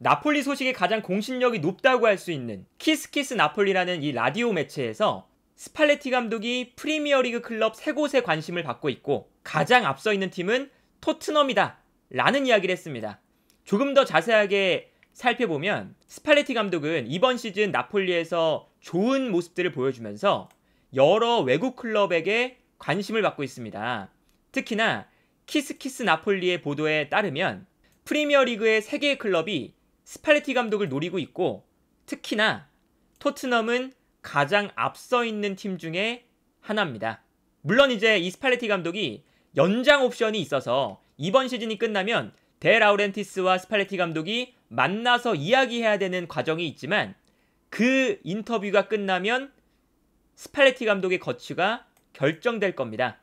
나폴리 소식이 가장 공신력이 높다고 할 수 있는 키스키스 나폴리라는 이 라디오 매체에서 스팔레티 감독이 프리미어리그 클럽 3곳에 관심을 받고 있고 가장 앞서 있는 팀은 토트넘이다 라는 이야기를 했습니다. 조금 더 자세하게 살펴보면 스팔레티 감독은 이번 시즌 나폴리에서 좋은 모습들을 보여주면서 여러 외국 클럽에게 관심을 받고 있습니다. 특히나 키스키스 나폴리의 보도에 따르면 프리미어리그의 3개의 클럽이 스팔레티 감독을 노리고 있고 특히나 토트넘은 가장 앞서 있는 팀 중에 하나입니다. 물론 이제 이 스팔레티 감독이 연장 옵션이 있어서 이번 시즌이 끝나면 데 라우렌티스와 스팔레티 감독이 만나서 이야기해야 되는 과정이 있지만 그 인터뷰가 끝나면 스팔레티 감독의 거취가 결정될 겁니다.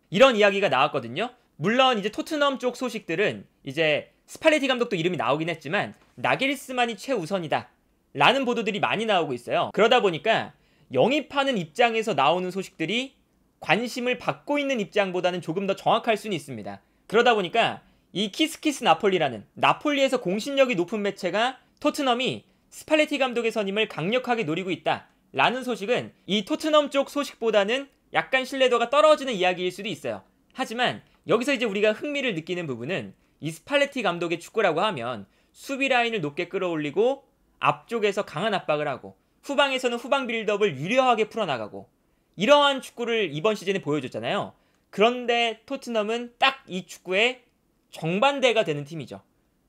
이런 이야기가 나왔거든요. 물론 이제 토트넘 쪽 소식들은 이제 스팔레티 감독도 이름이 나오긴 했지만 나겔스만이 최우선이다 라는 보도들이 많이 나오고 있어요. 그러다 보니까 영입하는 입장에서 나오는 소식들이 관심을 받고 있는 입장보다는 조금 더 정확할 수는 있습니다. 그러다 보니까 이 키스키스 나폴리라는 나폴리에서 공신력이 높은 매체가 토트넘이 스팔레티 감독의 선임을 강력하게 노리고 있다 라는 소식은 이 토트넘 쪽 소식보다는 약간 신뢰도가 떨어지는 이야기일 수도 있어요. 하지만 여기서 이제 우리가 흥미를 느끼는 부분은 이 스팔레티 감독의 축구라고 하면 수비 라인을 높게 끌어올리고 앞쪽에서 강한 압박을 하고 후방에서는 후방 빌드업을 유려하게 풀어나가고 이러한 축구를 이번 시즌에 보여줬잖아요. 그런데 토트넘은 딱 이 축구의 정반대가 되는 팀이죠.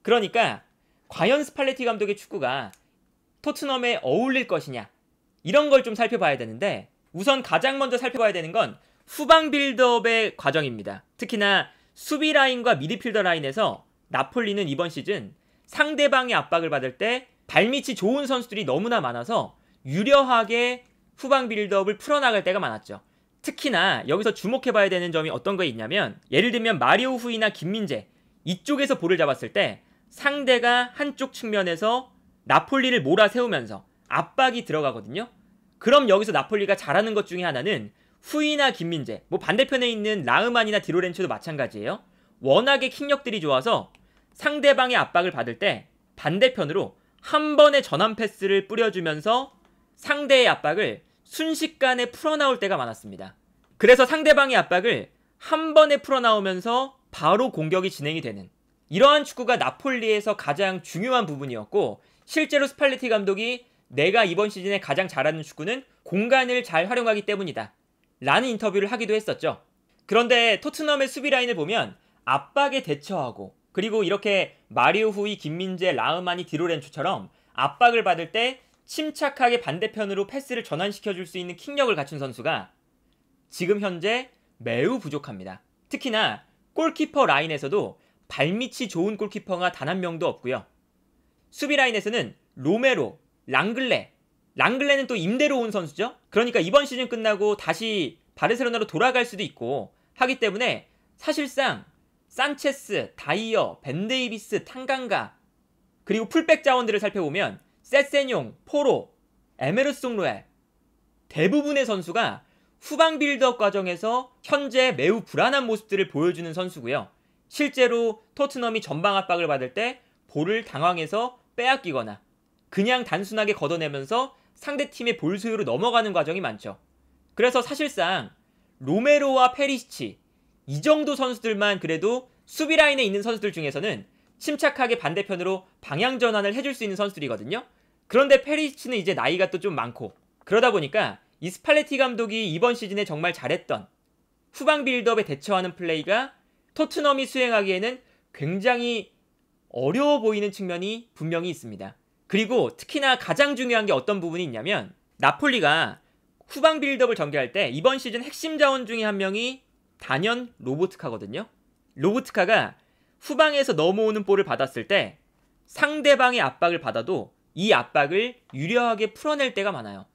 그러니까 과연 스팔레티 감독의 축구가 토트넘에 어울릴 것이냐 이런 걸 좀 살펴봐야 되는데 우선 가장 먼저 살펴봐야 되는 건 후방 빌드업의 과정입니다. 특히나 수비 라인과 미드필더 라인에서 나폴리는 이번 시즌 상대방의 압박을 받을 때 발밑이 좋은 선수들이 너무나 많아서 유려하게 후방 빌드업을 풀어나갈 때가 많았죠. 특히나 여기서 주목해봐야 되는 점이 어떤 거 있냐면 예를 들면 마리오 후이나 김민재 이쪽에서 볼을 잡았을 때 상대가 한쪽 측면에서 나폴리를 몰아세우면서 압박이 들어가거든요. 그럼 여기서 나폴리가 잘하는 것 중에 하나는 후이나 김민재, 반대편에 있는 라흐만이나 디로렌츠도 마찬가지예요. 워낙에 킥력들이 좋아서 상대방의 압박을 받을 때 반대편으로 한 번의 전환 패스를 뿌려주면서 상대의 압박을 순식간에 풀어나올 때가 많았습니다. 그래서 상대방의 압박을 한 번에 풀어나오면서 바로 공격이 진행이 되는 이러한 축구가 나폴리에서 가장 중요한 부분이었고 실제로 스팔레티 감독이 내가 이번 시즌에 가장 잘하는 축구는 공간을 잘 활용하기 때문이다 라는 인터뷰를 하기도 했었죠. 그런데 토트넘의 수비 라인을 보면 압박에 대처하고 그리고 이렇게 마리오 후이, 김민재, 라흐마니, 디로렌츠처럼 압박을 받을 때 침착하게 반대편으로 패스를 전환시켜줄 수 있는 킥력을 갖춘 선수가 지금 현재 매우 부족합니다. 특히나 골키퍼 라인에서도 발밑이 좋은 골키퍼가 단 한 명도 없고요. 수비 라인에서는 로메로, 랑글레는 또 임대로 온 선수죠. 그러니까 이번 시즌 끝나고 다시 바르셀로나로 돌아갈 수도 있고 하기 때문에 사실상 산체스, 다이어, 벤데이비스, 탕강가 그리고 풀백 자원들을 살펴보면 세세뇽, 포로, 에메르송 로얄 대부분의 선수가 후방 빌드업 과정에서 현재 매우 불안한 모습들을 보여주는 선수고요. 실제로 토트넘이 전방 압박을 받을 때 볼을 당황해서 빼앗기거나 그냥 단순하게 걷어내면서 상대팀의 볼 소유로 넘어가는 과정이 많죠. 그래서 사실상 로메로와 페리시치 이 정도 선수들만 그래도 수비 라인에 있는 선수들 중에서는 침착하게 반대편으로 방향 전환을 해줄 수 있는 선수들이거든요. 그런데 페리시치는 이제 나이가 또 좀 많고 그러다 보니까 이 스팔레티 감독이 이번 시즌에 정말 잘했던 후방 빌드업에 대처하는 플레이가 토트넘이 수행하기에는 굉장히 어려워 보이는 측면이 분명히 있습니다. 그리고 특히나 가장 중요한 게 어떤 부분이 있냐면 나폴리가 후방 빌드업을 전개할 때 이번 시즌 핵심 자원 중에 한 명이 단연 로보트카거든요. 로보트카가 후방에서 넘어오는 볼을 받았을 때 상대방의 압박을 받아도 이 압박을 유려하게 풀어낼 때가 많아요.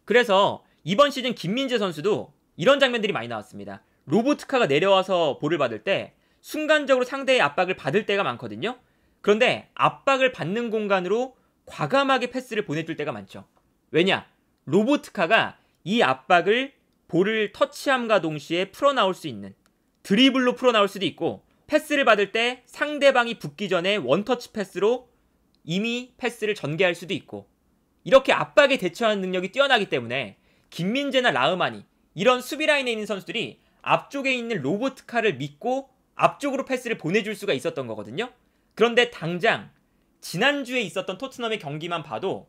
그래서 이번 시즌 김민재 선수도 이런 장면들이 많이 나왔습니다. 로보트카가 내려와서 볼을 받을 때 순간적으로 상대의 압박을 받을 때가 많거든요. 그런데 압박을 받는 공간으로 과감하게 패스를 보내줄 때가 많죠. 왜냐? 로보트카가 이 압박을 볼을 터치함과 동시에 풀어나올 수 있는 드리블로 풀어나올 수도 있고 패스를 받을 때 상대방이 붙기 전에 원터치 패스로 이미 패스를 전개할 수도 있고 이렇게 압박에 대처하는 능력이 뛰어나기 때문에 김민재나 라흐마니 이런 수비 라인에 있는 선수들이 앞쪽에 있는 로보트카를 믿고 앞쪽으로 패스를 보내줄 수가 있었던 거거든요. 그런데 당장 지난주에 있었던 토트넘의 경기만 봐도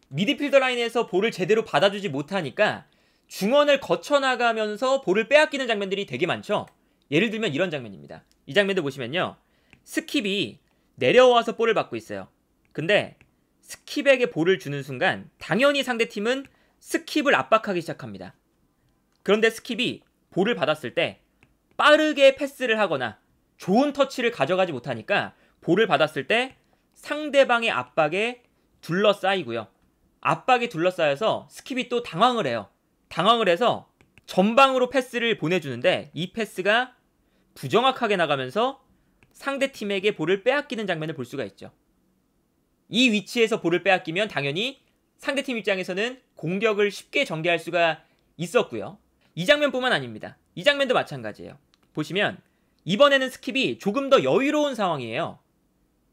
미드필더 라인에서 볼을 제대로 받아주지 못하니까 중원을 거쳐나가면서 볼을 빼앗기는 장면들이 되게 많죠. 예를 들면 이런 장면입니다. 이 장면도 보시면요. 스킵이 내려와서 볼을 받고 있어요. 근데 스킵에게 볼을 주는 순간 당연히 상대팀은 스킵을 압박하기 시작합니다. 그런데 스킵이 볼을 받았을 때 빠르게 패스를 하거나 좋은 터치를 가져가지 못하니까 볼을 받았을 때 상대방의 압박에 둘러싸이고요. 압박에 둘러싸여서 스킵이 또 당황을 해요. 당황을 해서 전방으로 패스를 보내주는데 이 패스가 부정확하게 나가면서 상대팀에게 볼을 빼앗기는 장면을 볼 수가 있죠. 이 위치에서 볼을 빼앗기면 당연히 상대팀 입장에서는 공격을 쉽게 전개할 수가 있었고요. 이 장면뿐만 아닙니다. 이 장면도 마찬가지예요. 보시면 이번에는 스킵이 조금 더 여유로운 상황이에요.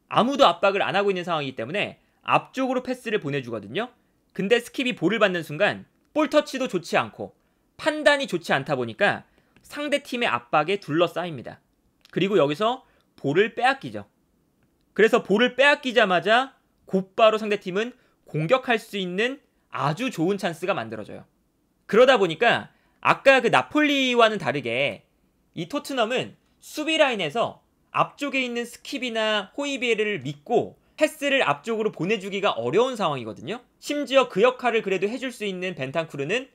아무도 압박을 안 하고 있는 상황이기 때문에 앞쪽으로 패스를 보내주거든요. 근데 스킵이 볼을 받는 순간 볼 터치도 좋지 않고 판단이 좋지 않다 보니까 상대팀의 압박에 둘러싸입니다. 그리고 여기서 볼을 빼앗기죠. 그래서 볼을 빼앗기자마자 곧바로 상대팀은 공격할 수 있는 아주 좋은 찬스가 만들어져요. 그러다 보니까 아까 그 나폴리와는 다르게 이 토트넘은 수비 라인에서 앞쪽에 있는 스킵이나 호이비에르를 믿고 패스를 앞쪽으로 보내주기가 어려운 상황이거든요. 심지어 그 역할을 그래도 해줄 수 있는 벤탄쿠르는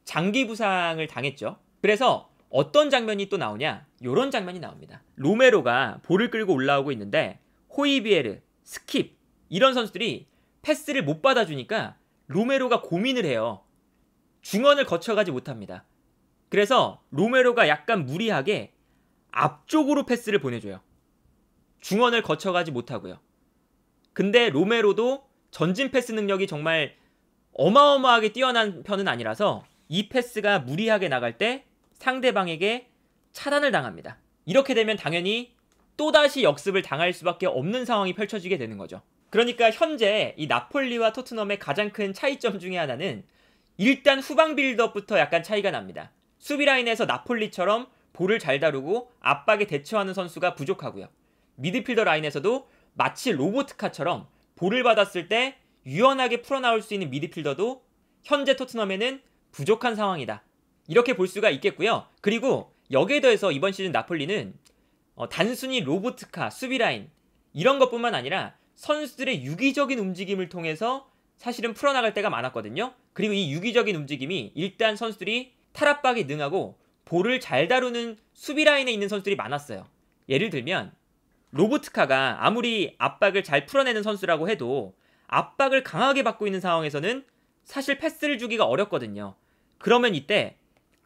장기 부상을 당했죠. 그래서 어떤 장면이 또 나오냐? 이런 장면이 나옵니다. 로메로가 볼을 끌고 올라오고 있는데 호이비에르, 스킵 이런 선수들이 패스를 못 받아주니까 로메로가 고민을 해요. 중원을 거쳐가지 못합니다. 그래서 로메로가 약간 무리하게 앞쪽으로 패스를 보내줘요. 중원을 거쳐가지 못하고요. 근데 로메로도 전진 패스 능력이 정말 어마어마하게 뛰어난 편은 아니라서 이 패스가 무리하게 나갈 때 상대방에게 차단을 당합니다. 이렇게 되면 당연히 또다시 역습을 당할 수밖에 없는 상황이 펼쳐지게 되는 거죠. 그러니까 현재 이 나폴리와 토트넘의 가장 큰 차이점 중에 하나는 일단 후방 빌드업부터 약간 차이가 납니다. 수비 라인에서 나폴리처럼 볼을 잘 다루고 압박에 대처하는 선수가 부족하고요. 미드필더 라인에서도 마치 로보트카처럼 볼을 받았을 때 유연하게 풀어나올 수 있는 미드필더도 현재 토트넘에는 부족한 상황이다. 이렇게 볼 수가 있겠고요. 그리고 여기에 더해서 이번 시즌 나폴리는 단순히 로보트카, 수비 라인 이런 것뿐만 아니라 선수들의 유기적인 움직임을 통해서 사실은 풀어나갈 때가 많았거든요. 그리고 이 유기적인 움직임이 일단 선수들이 탈압박에 능하고 볼을 잘 다루는 수비 라인에 있는 선수들이 많았어요. 예를 들면 로보트카가 아무리 압박을 잘 풀어내는 선수라고 해도 압박을 강하게 받고 있는 상황에서는 사실 패스를 주기가 어렵거든요. 그러면 이때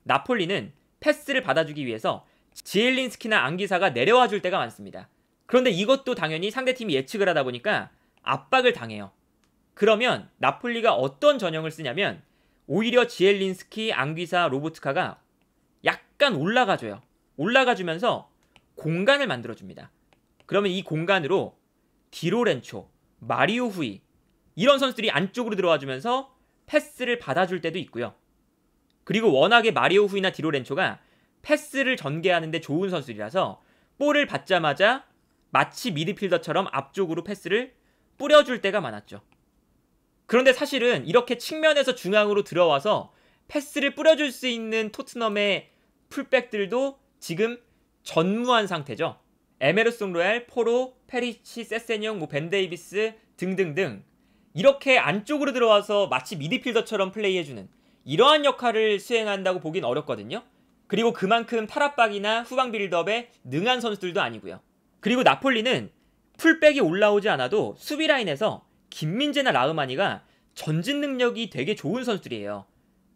나폴리는 패스를 받아주기 위해서 지엘린스키나 앙기사가 내려와 줄 때가 많습니다. 그런데 이것도 당연히 상대팀이 예측을 하다 보니까 압박을 당해요. 그러면 나폴리가 어떤 전형을 쓰냐면 오히려 지엘린스키, 앙기사, 로보트카가 약간 올라가줘요. 올라가주면서 공간을 만들어줍니다. 그러면 이 공간으로 디로렌초, 마리오 후이 이런 선수들이 안쪽으로 들어와주면서 패스를 받아줄 때도 있고요. 그리고 워낙에 마리오 후이나 디로렌초가 패스를 전개하는데 좋은 선수들이라서 볼을 받자마자 마치 미드필더처럼 앞쪽으로 패스를 뿌려줄 때가 많았죠. 그런데 사실은 이렇게 측면에서 중앙으로 들어와서 패스를 뿌려줄 수 있는 토트넘의 풀백들도 지금 전무한 상태죠. 에메르송 로얄, 포로, 페리치, 세세뇽, 벤 데이비스 등등등 이렇게 안쪽으로 들어와서 마치 미드필더처럼 플레이해주는 이러한 역할을 수행한다고 보긴 어렵거든요. 그리고 그만큼 탈압박이나 후방 빌드업에 능한 선수들도 아니고요. 그리고 나폴리는 풀백이 올라오지 않아도 수비 라인에서 김민재나 라흐마니가 전진 능력이 되게 좋은 선수들이에요.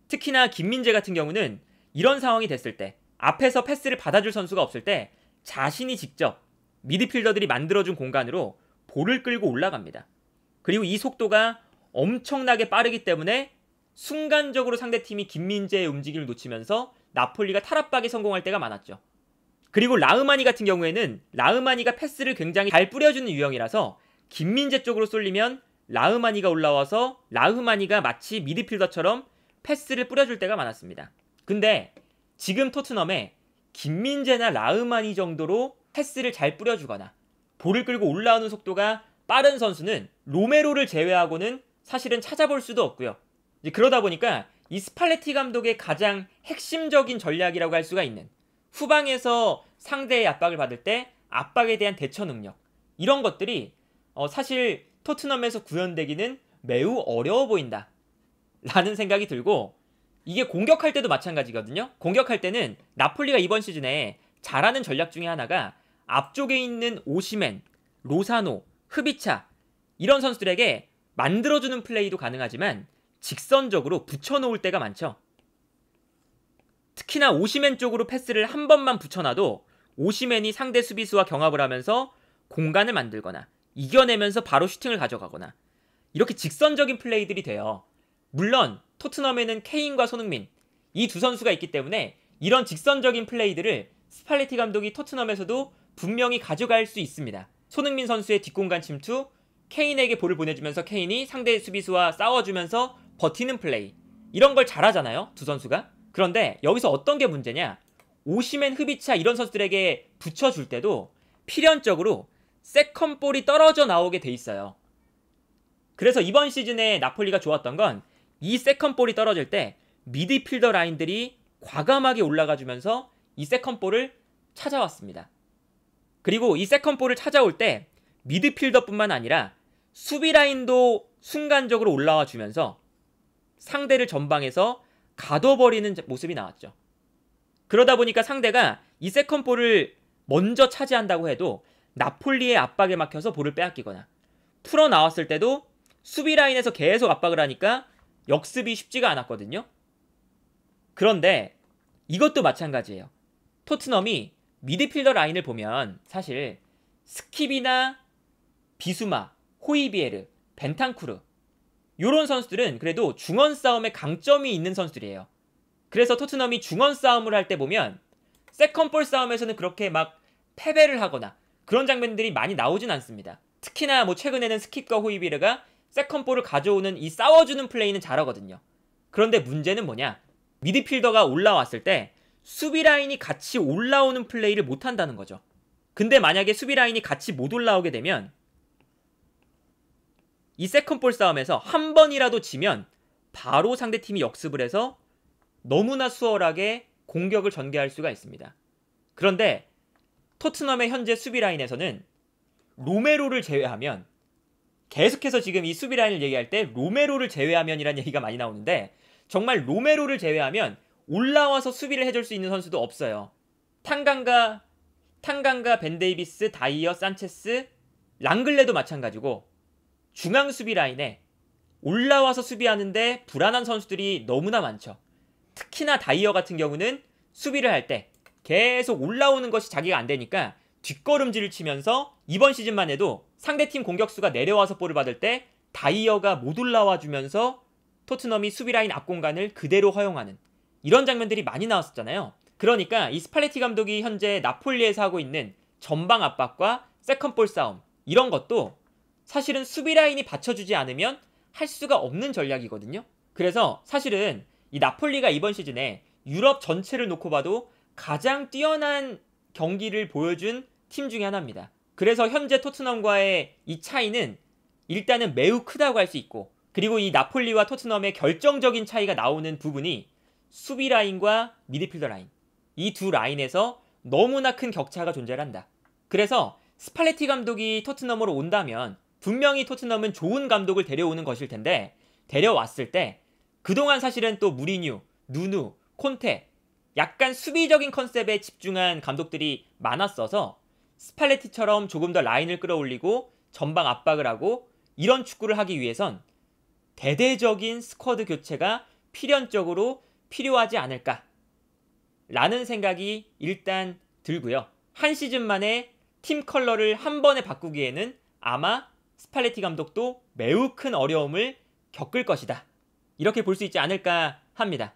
특히나 김민재 같은 경우는 이런 상황이 됐을 때 앞에서 패스를 받아줄 선수가 없을 때 자신이 직접 미드필더들이 만들어준 공간으로 볼을 끌고 올라갑니다. 그리고 이 속도가 엄청나게 빠르기 때문에 순간적으로 상대팀이 김민재의 움직임을 놓치면서 나폴리가 탈압박에 성공할 때가 많았죠. 그리고 라흐마니 같은 경우에는 라흐마니가 패스를 굉장히 잘 뿌려주는 유형이라서 김민재 쪽으로 쏠리면 라흐마니가 올라와서 라흐마니가 마치 미드필더처럼 패스를 뿌려줄 때가 많았습니다. 근데 지금 토트넘에 김민재나 라흐마니 정도로 패스를 잘 뿌려주거나 볼을 끌고 올라오는 속도가 빠른 선수는 로메로를 제외하고는 사실은 찾아볼 수도 없고요. 이제 그러다 보니까 이 스팔레티 감독의 가장 핵심적인 전략이라고 할 수가 있는 후방에서 상대의 압박을 받을 때 압박에 대한 대처 능력, 이런 것들이 사실 토트넘에서 구현되기는 매우 어려워 보인다 라는 생각이 들고, 이게 공격할 때도 마찬가지거든요. 공격할 때는 나폴리가 이번 시즌에 잘하는 전략 중에 하나가 앞쪽에 있는 오시멘, 로사노, 흐비차 이런 선수들에게 만들어주는 플레이도 가능하지만 직선적으로 붙여놓을 때가 많죠. 특히나 오시멘 쪽으로 패스를 한 번만 붙여놔도 오시멘이 상대 수비수와 경합을 하면서 공간을 만들거나 이겨내면서 바로 슈팅을 가져가거나 이렇게 직선적인 플레이들이 돼요. 물론 토트넘에는 케인과 손흥민, 이 두 선수가 있기 때문에 이런 직선적인 플레이들을 스팔레티 감독이 토트넘에서도 분명히 가져갈 수 있습니다. 손흥민 선수의 뒷공간 침투, 케인에게 볼을 보내주면서 케인이 상대 수비수와 싸워주면서 버티는 플레이, 이런 걸 잘하잖아요, 두 선수가. 그런데 여기서 어떤 게 문제냐, 오시멘, 흐비차 이런 선수들에게 붙여줄 때도 필연적으로 세컨볼이 떨어져 나오게 돼 있어요. 그래서 이번 시즌에 나폴리가 좋았던 건 이 세컨볼이 떨어질 때 미드필더 라인들이 과감하게 올라가주면서 이 세컨볼을 찾아왔습니다. 그리고 이 세컨볼을 찾아올 때 미드필더뿐만 아니라 수비 라인도 순간적으로 올라와 주면서 상대를 전방에서 가둬버리는 모습이 나왔죠. 그러다 보니까 상대가 이 세컨볼을 먼저 차지한다고 해도 나폴리의 압박에 막혀서 볼을 빼앗기거나 풀어 나왔을 때도 수비 라인에서 계속 압박을 하니까 역습이 쉽지가 않았거든요. 그런데 이것도 마찬가지예요. 토트넘이 미드필더 라인을 보면 사실 스킵이나 비수마, 호이비에르, 벤탄쿠르 이런 선수들은 그래도 중원 싸움에 강점이 있는 선수들이에요. 그래서 토트넘이 중원 싸움을 할 때 보면 세컨볼 싸움에서는 그렇게 막 패배를 하거나 그런 장면들이 많이 나오진 않습니다. 특히나 최근에는 스킵과 호이비에르가 세컨볼을 가져오는 이 싸워주는 플레이는 잘하거든요. 그런데 문제는 뭐냐, 미드필더가 올라왔을 때 수비 라인이 같이 올라오는 플레이를 못한다는 거죠. 근데 만약에 수비 라인이 같이 못 올라오게 되면 이 세컨볼 싸움에서 한 번이라도 지면 바로 상대팀이 역습을 해서 너무나 수월하게 공격을 전개할 수가 있습니다. 그런데 토트넘의 현재 수비 라인에서는 로메로를 제외하면, 계속해서 지금 이 수비 라인을 얘기할 때 로메로를 제외하면이라는 얘기가 많이 나오는데 정말 로메로를 제외하면 올라와서 수비를 해줄 수 있는 선수도 없어요. 탄강가, 벤 데이비스, 다이어, 산체스, 랑글레도 마찬가지고 중앙 수비 라인에 올라와서 수비하는데 불안한 선수들이 너무나 많죠. 특히나 다이어 같은 경우는 수비를 할 때 계속 올라오는 것이 자기가 안 되니까 뒷걸음질을 치면서 이번 시즌만 해도 상대팀 공격수가 내려와서 볼을 받을 때 다이어가 못 올라와 주면서 토트넘이 수비라인 앞공간을 그대로 허용하는 이런 장면들이 많이 나왔었잖아요. 그러니까 이 스팔레티 감독이 현재 나폴리에서 하고 있는 전방 압박과 세컨볼 싸움, 이런 것도 사실은 수비라인이 받쳐주지 않으면 할 수가 없는 전략이거든요. 그래서 사실은 이 나폴리가 이번 시즌에 유럽 전체를 놓고 봐도 가장 뛰어난 경기를 보여준 팀 중에 하나입니다. 그래서 현재 토트넘과의 이 차이는 일단은 매우 크다고 할 수 있고, 그리고 이 나폴리와 토트넘의 결정적인 차이가 나오는 부분이 수비 라인과 미드필더 라인, 이 두 라인에서 너무나 큰 격차가 존재한다. 그래서 스팔레티 감독이 토트넘으로 온다면 분명히 토트넘은 좋은 감독을 데려오는 것일 텐데, 데려왔을 때 그동안 사실은 또 무리뉴, 누누, 콘테 약간 수비적인 컨셉에 집중한 감독들이 많았어서 스팔레티처럼 조금 더 라인을 끌어올리고 전방 압박을 하고 이런 축구를 하기 위해선 대대적인 스쿼드 교체가 필연적으로 필요하지 않을까 라는 생각이 일단 들고요. 한 시즌 만에 팀 컬러를 한 번에 바꾸기에는 아마 스팔레티 감독도 매우 큰 어려움을 겪을 것이다, 이렇게 볼 수 있지 않을까 합니다.